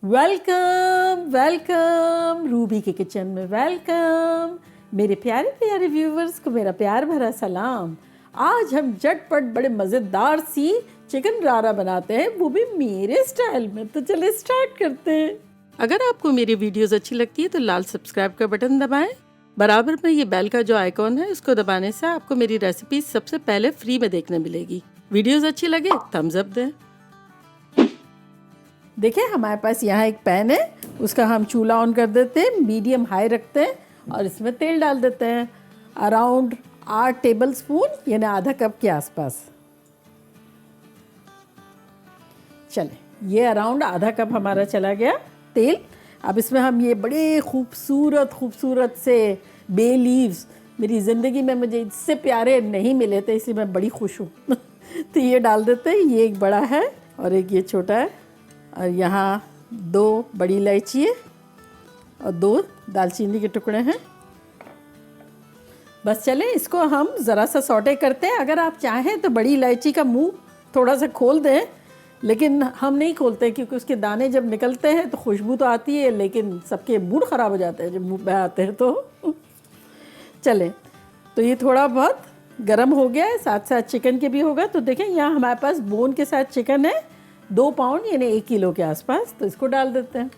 Welcome welcome Ruby के kitchen में welcome. मेरे प्यारे प्यारे व्यूवर्स को मेरा प्यार भरा सलाम। आज हम झटपट बड़े मज़ेदार सी चिकन रारा बनाते हैं, वो भी मेरे स्टाइल में। तो चलिए स्टार्ट करते हैं। अगर आपको मेरी वीडियोस अच्छी लगती है तो लाल सब्सक्राइब का बटन दबाएं। बराबर में ये बेल का जो आइकॉन है उसको दबाने से आपको मेरी रेसिपी सबसे पहले फ्री में देखने मिलेगी। वीडियोस अच्छी लगे थम्स अप दें। देखिए हमारे पास यहाँ एक पैन है, उसका हम चूल्हा ऑन कर देते हैं, मीडियम हाई रखते हैं और इसमें तेल डाल देते हैं अराउंड 8 टेबल स्पून यानी आधा कप के आसपास। चले ये अराउंड आधा कप हमारा चला गया तेल। अब इसमें हम ये बड़े खूबसूरत से बे लीव्स, मेरी ज़िंदगी में मुझे इससे प्यारे नहीं मिले थे, इसलिए मैं बड़ी खुश हूँ तो ये डाल देते हैं। ये एक बड़ा है और एक ये छोटा है और यहाँ 2 बड़ी इलायची है और 2 दालचीनी के टुकड़े हैं। बस चले इसको हम ज़रा सा सौटे करते हैं। अगर आप चाहें तो बड़ी इलायची का मुंह थोड़ा सा खोल दें, लेकिन हम नहीं खोलते क्योंकि उसके दाने जब निकलते हैं तो खुशबू तो आती है, लेकिन सबके मूड ख़राब हो जाते हैं जब मुँह में आते हैं तो चले तो ये थोड़ा बहुत गर्म हो गया है, साथ साथ चिकन के भी होगा। तो देखें यहाँ हमारे पास बोन के साथ चिकन है 2 पाउंड यानी 1 किलो के आसपास। तो इसको डाल देते हैं।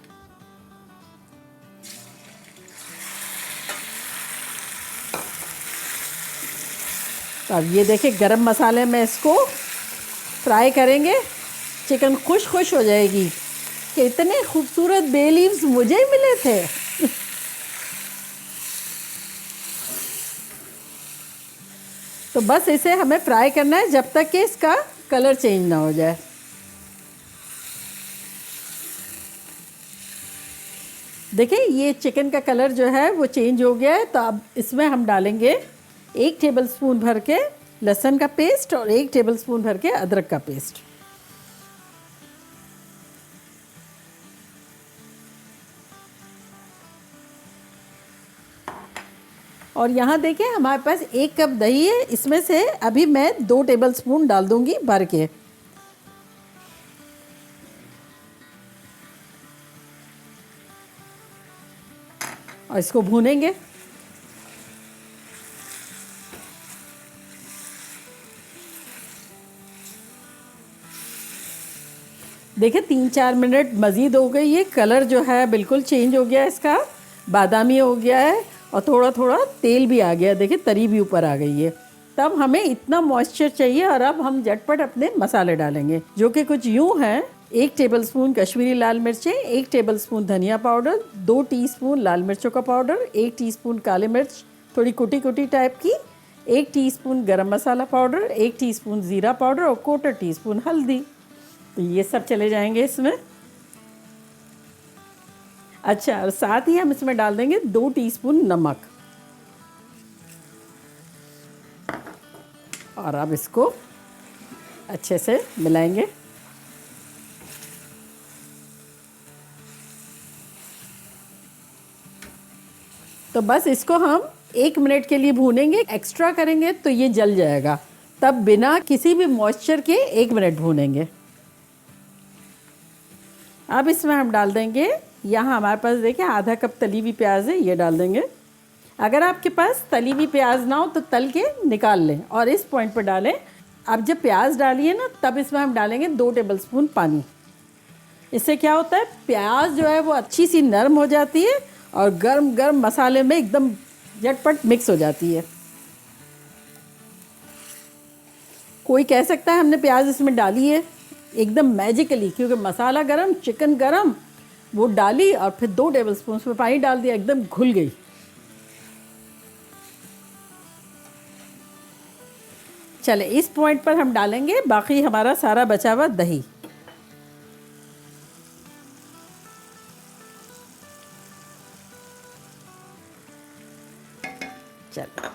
तो अब ये देखिए गरम मसाले में इसको फ्राई करेंगे। चिकन खुश हो जाएगी कि इतने खूबसूरत बे लीव्स मुझे ही मिले थे तो बस इसे हमें फ्राई करना है जब तक कि इसका कलर चेंज ना हो जाए। देखिए ये चिकन का कलर जो है वो चेंज हो गया है। तो अब इसमें हम डालेंगे 1 टेबलस्पून भर के लहसुन का पेस्ट और 1 टेबलस्पून भर के अदरक का पेस्ट। और यहाँ देखिए हमारे पास 1 कप दही है, इसमें से अभी मैं 2 टेबलस्पून डाल दूंगी भर के। और इसको भूनेंगे। देखिए 3-4 मिनट मज़ीद हो गई, ये कलर जो है बिल्कुल चेंज हो गया है, इसका बादामी हो गया है और थोड़ा थोड़ा तेल भी आ गया। देखिए तरी भी ऊपर आ गई है। तब हमें इतना मॉइस्चर चाहिए और अब हम झटपट अपने मसाले डालेंगे जो कि कुछ यूँ हैं। 1 टेबलस्पून कश्मीरी लाल मिर्चें, 1 टेबलस्पून धनिया पाउडर, 2 टीस्पून लाल मिर्चों का पाउडर, 1 टीस्पून काली मिर्च थोड़ी कुटी कुटी टाइप की, 1 टीस्पून गरम मसाला पाउडर, 1 टीस्पून ज़ीरा पाउडर और 1/4 टीस्पून हल्दी। तो ये सब चले जाएंगे इसमें। अच्छा, और साथ ही हम इसमें डाल देंगे 2 टीस्पून नमक। और अब इसको अच्छे से मिलाएंगे। तो बस इसको हम 1 मिनट के लिए भूनेंगे। एक्स्ट्रा करेंगे तो ये जल जाएगा, तब बिना किसी भी मॉइस्चर के 1 मिनट भूनेंगे। अब इसमें हम डाल देंगे, यहाँ हमारे पास देखिए आधा कप तली हुई प्याज है, ये डाल देंगे। अगर आपके पास तली हुई प्याज ना हो तो तल के निकाल लें और इस पॉइंट पर डालें। अब जब प्याज डालिए ना तब इसमें हम डालेंगे 2 टेबलस्पून पानी। इससे क्या होता है, प्याज जो है वो अच्छी सी नरम हो जाती है और गर्म गर्म मसाले में एकदम झटपट मिक्स हो जाती है। कोई कह सकता है हमने प्याज इसमें डाली है एकदम मैजिकली, क्योंकि मसाला गरम चिकन गरम, वो डाली और फिर 2 टेबलस्पून उसमें पानी डाल दिया, एकदम घुल गई। चले इस पॉइंट पर हम डालेंगे बाकी हमारा सारा बचा हुआ दही। चलो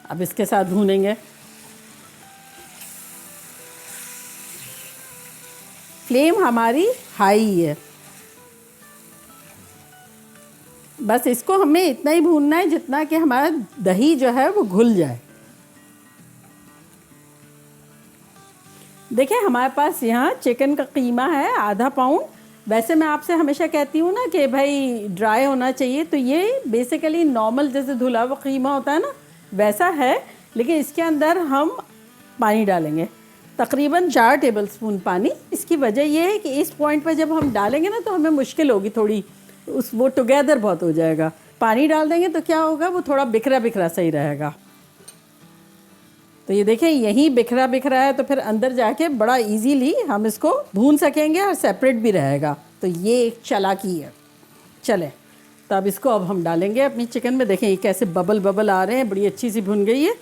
अब इसके साथ भूनेंगे। फ्लेम हमारी हाई है। बस इसको हमें इतना ही भूनना है जितना कि हमारा दही जो है वो घुल जाए। देखिए हमारे पास यहाँ चिकन का कीमा है आधा पाउंड, वैसे मैं आपसे हमेशा कहती हूँ ना कि भाई ड्राई होना चाहिए, तो ये बेसिकली नॉर्मल जैसे धुला हुआ कीमा होता है ना वैसा है, लेकिन इसके अंदर हम पानी डालेंगे तकरीबन 4 टेबलस्पून पानी। इसकी वजह ये है कि इस पॉइंट पर जब हम डालेंगे ना तो हमें मुश्किल होगी थोड़ी, वो टुगेदर बहुत हो जाएगा। पानी डाल देंगे तो क्या होगा, वो थोड़ा बिखरा बिखरा सही रहेगा। तो ये देखें यहीं बिखरा बिखरा है, तो फिर अंदर जाके बड़ा इजीली हम इसको भून सकेंगे और सेपरेट भी रहेगा। तो ये एक चालाकी है। चले तो अब इसको अब हम डालेंगे अपनी चिकन में। देखें ये कैसे बबल बबल आ रहे हैं, बड़ी अच्छी सी भुन गई है।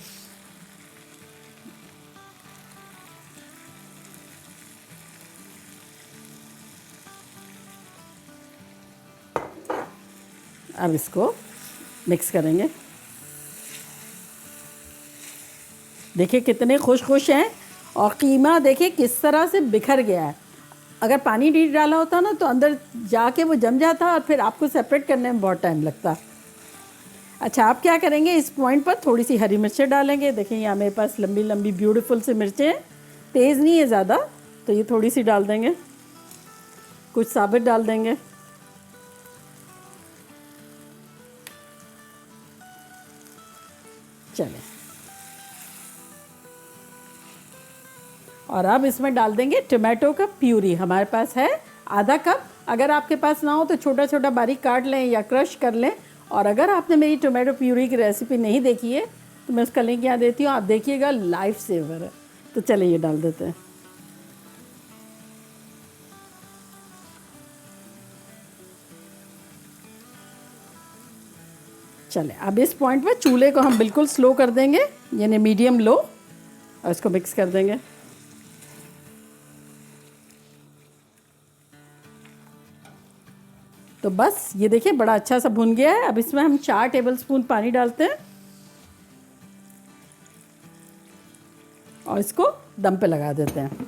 अब इसको मिक्स करेंगे। देखिए कितने खुश खुश हैं, और कीमा देखिए किस तरह से बिखर गया है। अगर पानी नहीं डाला होता ना तो अंदर जाके वो जम जाता और फिर आपको सेपरेट करने में बहुत टाइम लगता। अच्छा आप क्या करेंगे, इस पॉइंट पर थोड़ी सी हरी मिर्चें डालेंगे। देखिए यहाँ मेरे पास लंबी लंबी ब्यूटीफुल सी मिर्चें हैं, तेज़ नहीं है ज़्यादा, तो ये थोड़ी सी डाल देंगे। कुछ साबुत डाल देंगे। चलें, और अब इसमें डाल देंगे टमाटो का प्यूरी। हमारे पास है आधा कप। अगर आपके पास ना हो तो छोटा छोटा बारीक काट लें या क्रश कर लें। और अगर आपने मेरी टमाटो प्यूरी की रेसिपी नहीं देखी है तो मैं उसका लिंक यहाँ देती हूँ, आप देखिएगा, लाइफ सेवर है। तो चलिए ये डाल देते हैं। चले अब इस पॉइंट पे चूल्हे को हम बिल्कुल स्लो कर देंगे, यानी मीडियम लो, और इसको मिक्स कर देंगे। तो बस ये देखिए बड़ा अच्छा सा भुन गया है। अब इसमें हम 4 टेबलस्पून पानी डालते हैं और इसको दम पे लगा देते हैं।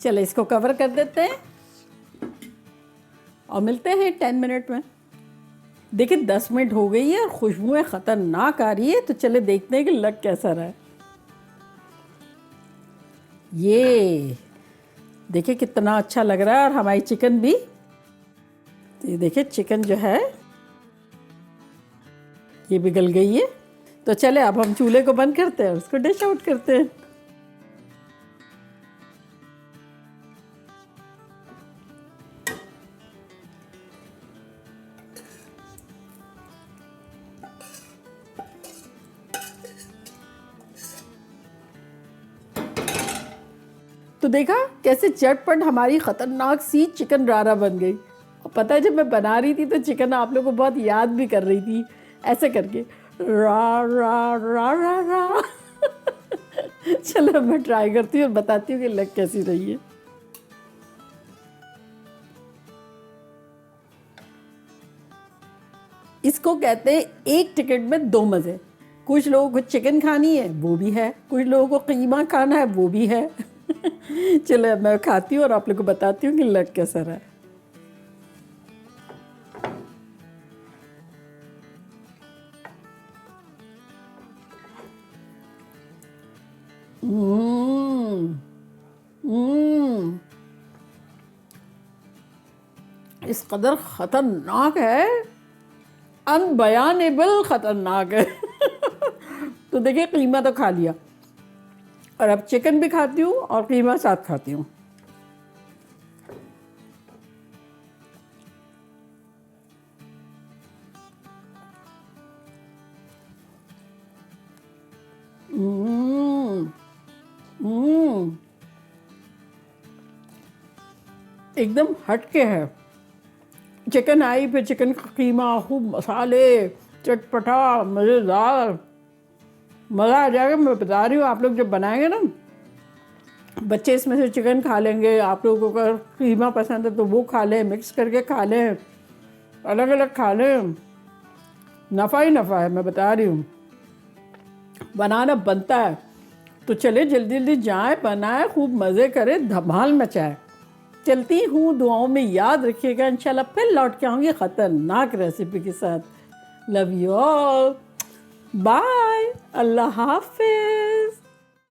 चले इसको कवर कर देते हैं और मिलते हैं 10 मिनट में। देखिए 10 मिनट हो गई है और खुशबुएं ख़तरनाक आ रही है। तो चले देखते हैं कि लग कैसा रहा है। ये देखिए कितना अच्छा लग रहा है, और हमारी चिकन भी। तो ये देखिए चिकन जो है ये भी गल गई है। तो चले अब हम चूल्हे को बंद करते हैं और उसको डिश आउट करते हैं। तो देखा कैसे चटपट हमारी ख़तरनाक सी चिकन रारा बन गई। और पता है जब मैं बना रही थी तो चिकन आप लोगों को बहुत याद भी कर रही थी, ऐसे करके रा रा रा रा रा। चलो मैं ट्राई करती हूँ और बताती हूँ कि लग कैसी रही है। इसको कहते हैं एक टिकट में 2 मज़े। कुछ लोगों को चिकन खानी है वो भी है, कुछ लोगों को कीमा खाना है वो भी है। चलो मैं खाती हूँ और आप लोग को बताती हूँ कि लग कैसा रहा है। इस कदर ख़तरनाक है, अनबयानेबल ख़तरनाक है। तो देखिए कीमा तो खा लिया, और अब चिकन भी खाती हूँ और कीमा साथ खाती हूँ। एकदम हटके है। चिकन आई, फिर चिकन का कीमा, खूब मसाले, चटपटा, मज़ेदार, मज़ा आ जाएगा। मैं बता रही हूँ, आप लोग जब बनाएंगे ना, बच्चे इसमें से चिकन खा लेंगे। आप लोगों को अगर कीमा पसंद है तो वो खा लें, मिक्स करके खा लें, अलग अलग खा लें, नफ़ा ही नफ़ा है। मैं बता रही हूँ, बनाना बनता है। तो चले जल्दी जल्दी जाएं, बनाएं, खूब मज़े करें, धमाल मचाएं। चलती हूँ, दुआओं में याद रखिएगा। इंशाल्लाह फिर लौट के आऊँगी ख़तरनाक रेसिपी के साथ। लव यू ऑल, बाय, अल्लाह हाफिज़।